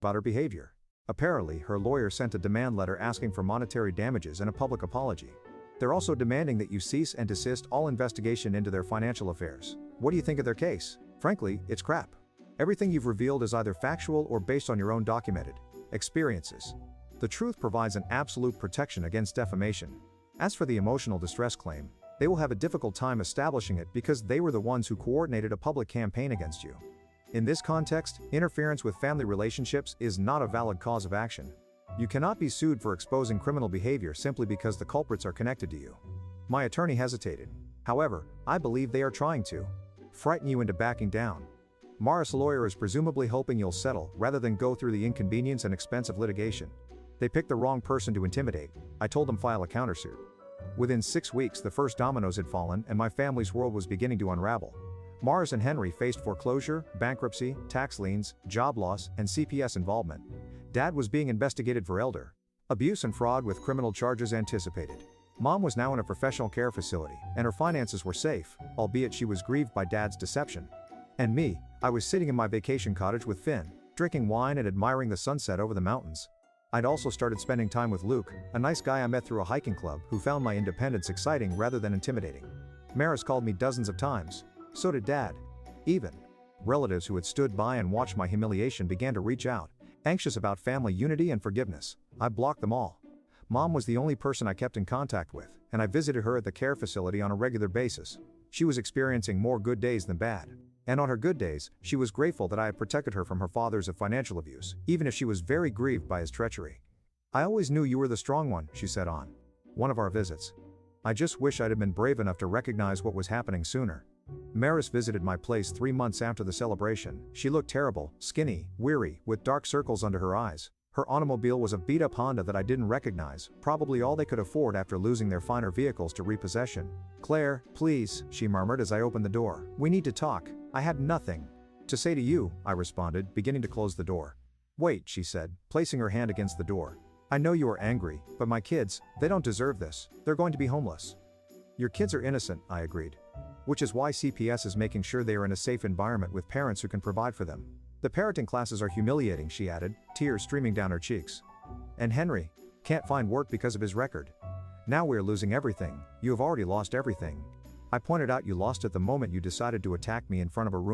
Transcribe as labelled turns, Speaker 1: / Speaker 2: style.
Speaker 1: about her behavior. Apparently, her lawyer sent a demand letter asking for monetary damages and a public apology. They're also demanding that you cease and desist all investigation into their financial affairs. What do you think of their case? Frankly, it's crap. Everything you've revealed is either factual or based on your own documented experiences. The truth provides an absolute protection against defamation. As for the emotional distress claim, they will have a difficult time establishing it because they were the ones who coordinated a public campaign against you. In this context, interference with family relationships is not a valid cause of action. You cannot be sued for exposing criminal behavior simply because the culprits are connected to you. My attorney hesitated. However, I believe they are trying to frighten you into backing down. Morris' lawyer is presumably hoping you'll settle rather than go through the inconvenience and expense of litigation. They picked the wrong person to intimidate. I told them file a countersuit. Within 6 weeks, the first dominoes had fallen and my family's world was beginning to unravel. Morris and Henry faced foreclosure, bankruptcy, tax liens, job loss, and CPS involvement. Dad was being investigated for elder abuse and fraud with criminal charges anticipated. Mom was now in a professional care facility, and her finances were safe, albeit she was grieved by Dad's deception. And me, I was sitting in my vacation cottage with Finn, drinking wine and admiring the sunset over the mountains. I'd also started spending time with Luke, a nice guy I met through a hiking club who found my independence exciting rather than intimidating. Maris called me dozens of times. So did Dad. Even relatives who had stood by and watched my humiliation began to reach out, anxious about family unity and forgiveness. I blocked them all. Mom was the only person I kept in contact with, and I visited her at the care facility on a regular basis. She was experiencing more good days than bad. And on her good days, she was grateful that I had protected her from her father's financial abuse, even if she was very grieved by his treachery. I always knew you were the strong one, she said on one of our visits. I just wish I'd have been brave enough to recognize what was happening sooner. Maris visited my place 3 months after the celebration. She looked terrible, skinny, weary, with dark circles under her eyes. Her automobile was a beat-up Honda that I didn't recognize, probably all they could afford after losing their finer vehicles to repossession. Claire, please, she murmured as I opened the door. We need to talk. I had nothing to say to you, I responded, beginning to close the door. Wait, she said, placing her hand against the door. I know you are angry, but my kids, they don't deserve this. They're going to be homeless. Your kids are innocent, I agreed. Which is why CPS is making sure they are in a safe environment with parents who can provide for them. The parenting classes are humiliating, she added, tears streaming down her cheeks. And Henry can't find work because of his record. Now we're losing everything. You have already lost everything. I pointed out you lost it the moment you decided to attack me in front of a room